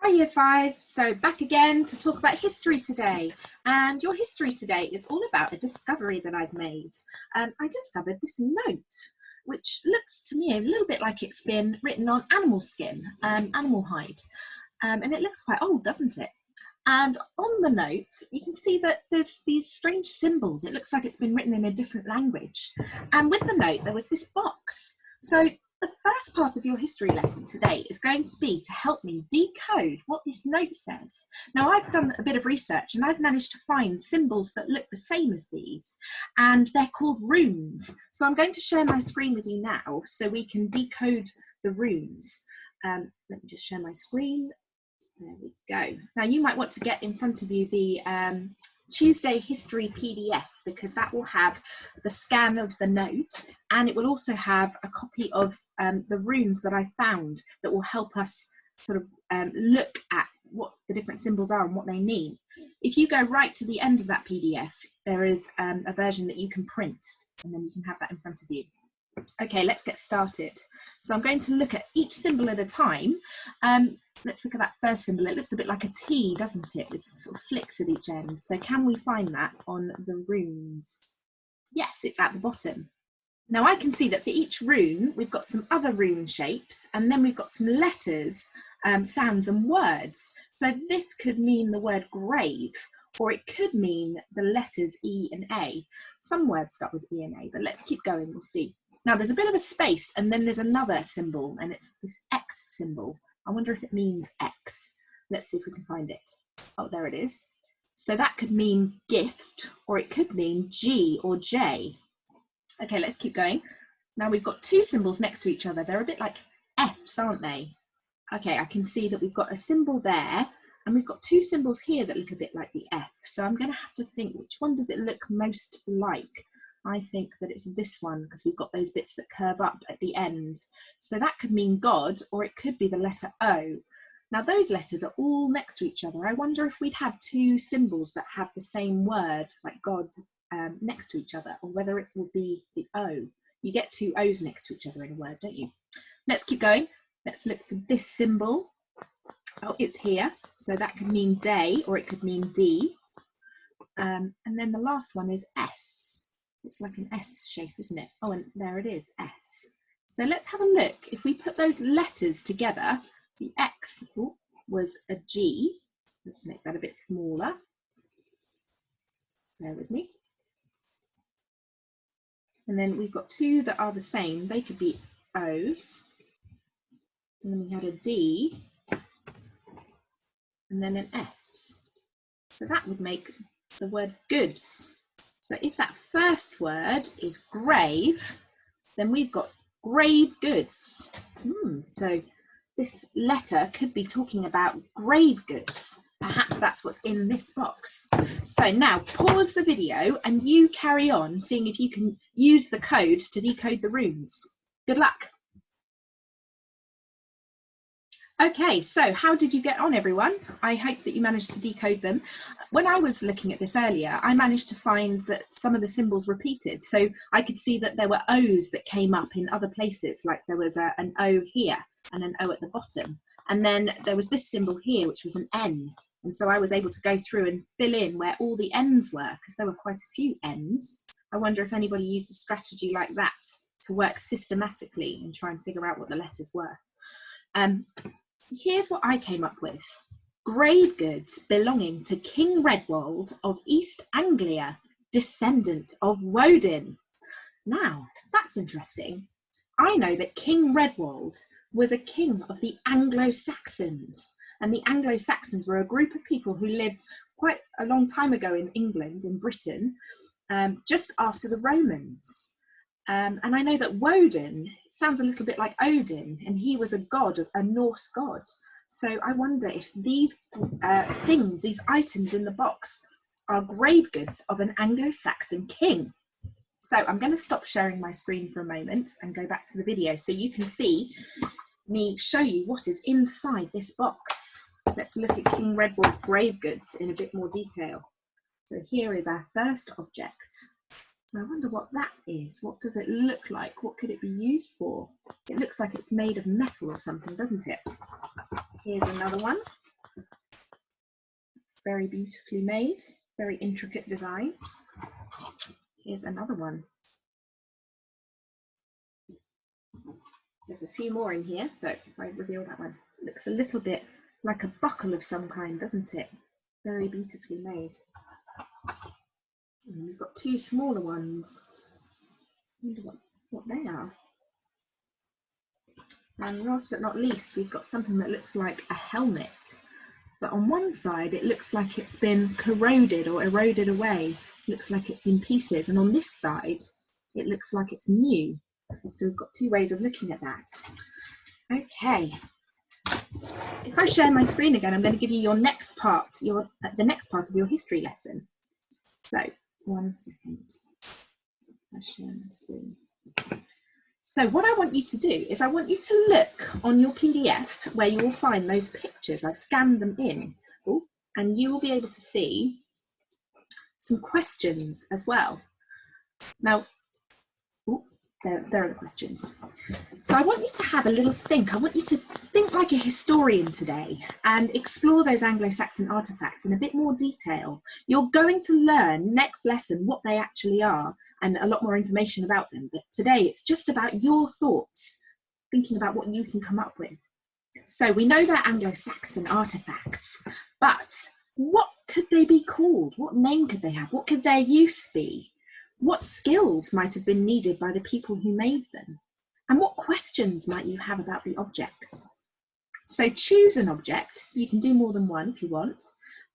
Hi Year 5, so back again to talk about history today, and your history today is all about a discovery that I've made. I discovered this note which looks to me a little bit like it's been written on animal skin, animal hide, and it looks quite old, doesn't it? And on the note you can see that there's these strange symbols. It looks like it's been written in a different language, and with the note there was this box. So the first part of your history lesson today is going to be to help me decode what this note says. Now, I've done a bit of research and I've managed to find symbols that look the same as these, and they're called runes. So I'm going to share my screen with you now so we can decode the runes. Let me just share my screen. There we go. Now, you might want to get in front of you the Tuesday History PDF, because that will have the scan of the note, and it will also have a copy of the runes that I found that will help us sort of look at what the different symbols are and what they mean. If you go right to the end of that PDF, there is a version that you can print, and then you can have that in front of you. Okay, let's get started. So I'm going to look at each symbol at a time. Let's look at that first symbol. It looks a bit like a T, doesn't it, with sort of flicks at each end. So can we find that on the runes? Yes, it's at the bottom. Now I can see that for each rune, we've got some other rune shapes, and then we've got some letters, sounds and words. So this could mean the word grave, or it could mean the letters E and A. Some words start with E and A, but let's keep going, we'll see. Now there's a bit of a space, and then there's another symbol, and it's this X symbol. I wonder if it means X. Let's see if we can find it. Oh, there it is. So that could mean gift, or it could mean G or J. Okay, let's keep going. Now we've got two symbols next to each other. They're a bit like Fs, aren't they? Okay, I can see that we've got a symbol there, and we've got two symbols here that look a bit like the F. So I'm going to have to think, which one does it look most like? I think that it's this one, because we've got those bits that curve up at the end. So that could mean God, or it could be the letter O. Now those letters are all next to each other. I wonder if we'd have two symbols that have the same word, like God, next to each other, or whether it would be the O. You get two O's next to each other in a word, don't you? Let's keep going. Let's look for this symbol. Oh, it's here. So that could mean day, or it could mean D. And then the last one is S. It's like an S shape, isn't it? Oh, and there it is, S. So let's have a look. If we put those letters together, the X was a G. Let's make that a bit smaller. Bear with me. And then we've got two that are the same. They could be O's. And then we had a D. And then an S. So that would make the word goods. So if that first word is grave, then we've got grave goods. So this letter could be talking about grave goods. Perhaps that's what's in this box. So now pause the video and you carry on seeing if you can use the code to decode the runes. Good luck. Okay, so how did you get on, everyone? I hope that you managed to decode them. When I was looking at this earlier, I managed to find that some of the symbols repeated. So I could see that there were O's that came up in other places, like there was an O here and an O at the bottom. And then there was this symbol here, which was an N. And so I was able to go through and fill in where all the N's were, because there were quite a few N's. I wonder if anybody used a strategy like that to work systematically and try and figure out what the letters were. Here's what I came up with. Grave goods belonging to King Redwald of East Anglia, descendant of Woden. Now, that's interesting. I know that King Redwald was a king of the Anglo-Saxons, and the Anglo-Saxons were a group of people who lived quite a long time ago in England, in Britain, just after the Romans. And I know that Woden sounds a little bit like Odin, and he was a god, a Norse god. So I wonder if these things, these items in the box, are grave goods of an Anglo-Saxon king. So I'm going to stop sharing my screen for a moment and go back to the video so you can see me show you what is inside this box. Let's look at King Redwald's grave goods in a bit more detail. So here is our first object. So I wonder what that is. What does it look like? What could it be used for? It looks like it's made of metal or something, doesn't it? Here's another one. very beautifully made, very intricate design. Here's another one. There's a few more in here, so if I reveal that one, it looks a little bit like a buckle of some kind, doesn't it? Very beautifully made. And we've got two smaller ones. I wonder what they are. And last but not least, we've got something that looks like a helmet. But on one side, it looks like it's been corroded or eroded away. It looks like it's in pieces. And on this side, it looks like it's new. So we've got two ways of looking at that. Okay. If I share my screen again, I'm going to give you your next part, the next part of your history lesson. So, 1 second. I share my screen. So what I want you to do is I want you to look on your PDF where you will find those pictures. I've scanned them in. Ooh, and you will be able to see some questions as well. Now, ooh, there are the questions. So I want you to have a little think. I want you to think like a historian today and explore those Anglo-Saxon artifacts in a bit more detail. You're going to learn next lesson what they actually are and a lot more information about them. But today it's just about your thoughts, thinking about what you can come up with. So we know they're Anglo-Saxon artifacts, but what could they be called? What name could they have? What could their use be? What skills might have been needed by the people who made them? And what questions might you have about the object? So choose an object. You can do more than one if you want.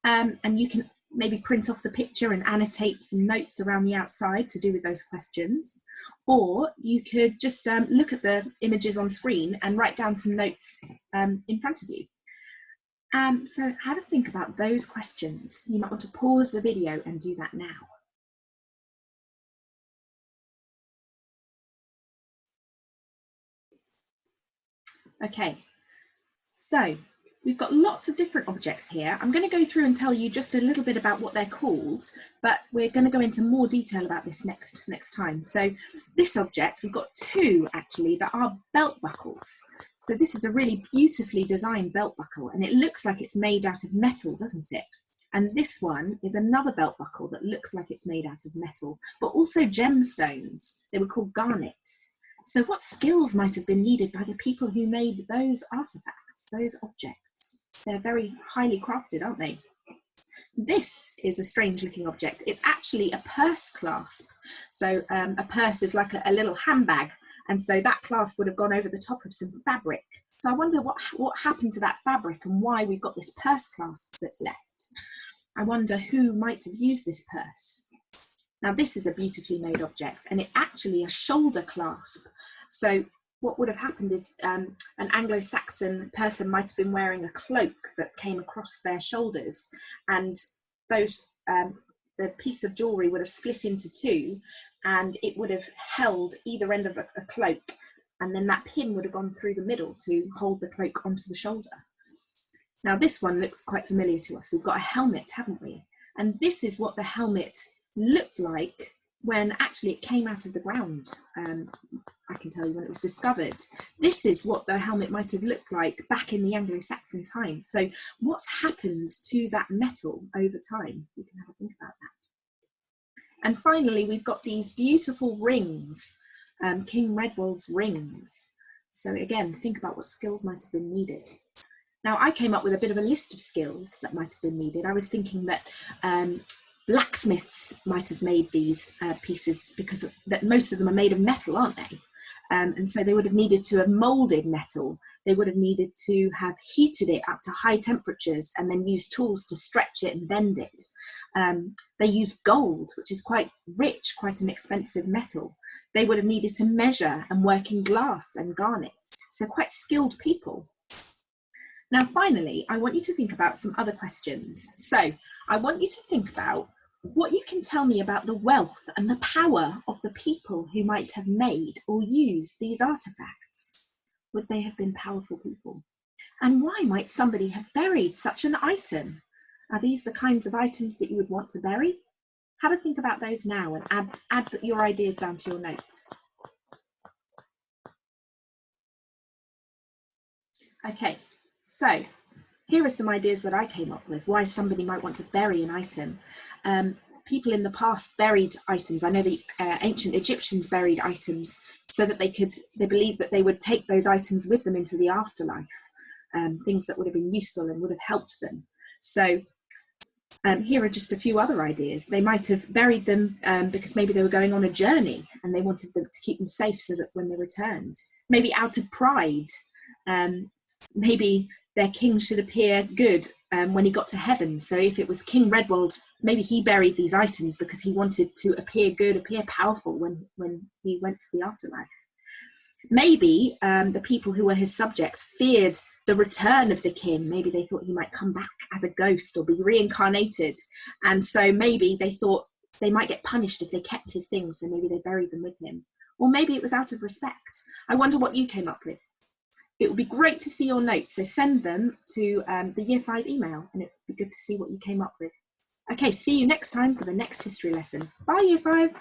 And you can maybe print off the picture and annotate some notes around the outside to do with those questions. Or you could just look at the images on screen and write down some notes in front of you. So have a think about those questions. You might want to pause the video and do that now. Okay, so we've got lots of different objects here. I'm going to go through and tell you just a little bit about what they're called, but we're going to go into more detail about this next time. So this object, we've got two actually that are belt buckles. So this is a really beautifully designed belt buckle, and it looks like it's made out of metal, doesn't it? And this one is another belt buckle that looks like it's made out of metal, but also gemstones. They were called garnets. So what skills might have been needed by the people who made those artifacts, those objects? They're very highly crafted, aren't they? This is a strange looking object. It's actually a purse clasp. So a purse is like a little handbag. And so that clasp would have gone over the top of some fabric. So I wonder what happened to that fabric and why we've got this purse clasp that's left. I wonder who might have used this purse. Now this is a beautifully made object, and it's actually a shoulder clasp. So what would have happened is an Anglo-Saxon person might have been wearing a cloak that came across their shoulders, and those the piece of jewellery would have split into two, and it would have held either end of a cloak, and then that pin would have gone through the middle to hold the cloak onto the shoulder. Now this one looks quite familiar to us. We've got a helmet, haven't we? And this is what the helmet looked like when actually it came out of the ground. I can tell you when it was discovered. This is what the helmet might have looked like back in the Anglo-Saxon times. So what's happened to that metal over time? We can have a think about that. And finally, we've got these beautiful rings, King Redwold's rings. So again, think about what skills might have been needed. Now, I came up with a bit of a list of skills that might have been needed. I was thinking that blacksmiths might have made these pieces because that most of them are made of metal, aren't they? And so they would have needed to have moulded metal. They would have needed to have heated it up to high temperatures and then used tools to stretch it and bend it. They used gold, which is quite rich, quite an expensive metal. They would have needed to measure and work in glass and garnets. So quite skilled people. Now, finally, I want you to think about some other questions. So I want you to think about what you can tell me about the wealth and the power of the people who might have made or used these artifacts. Would they have been powerful people? And why might somebody have buried such an item? Are these the kinds of items that you would want to bury? Have a think about those now and add your ideas down to your notes. Okay, so here are some ideas that I came up with, why somebody might want to bury an item. People in the past buried items. I know the ancient Egyptians buried items so that they believed that they would take those items with them into the afterlife, things that would have been useful and would have helped them. So here are just a few other ideas. They might have buried them because maybe they were going on a journey and they wanted them to keep them safe so that when they returned, maybe out of pride, maybe their king should appear good when he got to heaven. So if it was King Redwald, maybe he buried these items because he wanted to appear good, appear powerful when he went to the afterlife. Maybe the people who were his subjects feared the return of the king. Maybe they thought he might come back as a ghost or be reincarnated. And so maybe they thought they might get punished if they kept his things, so maybe they buried them with him. Or maybe it was out of respect. I wonder what you came up with. It would be great to see your notes, so send them to the Year 5 email, and it would be good to see what you came up with. Okay, see you next time for the next history lesson. Bye, Year 5.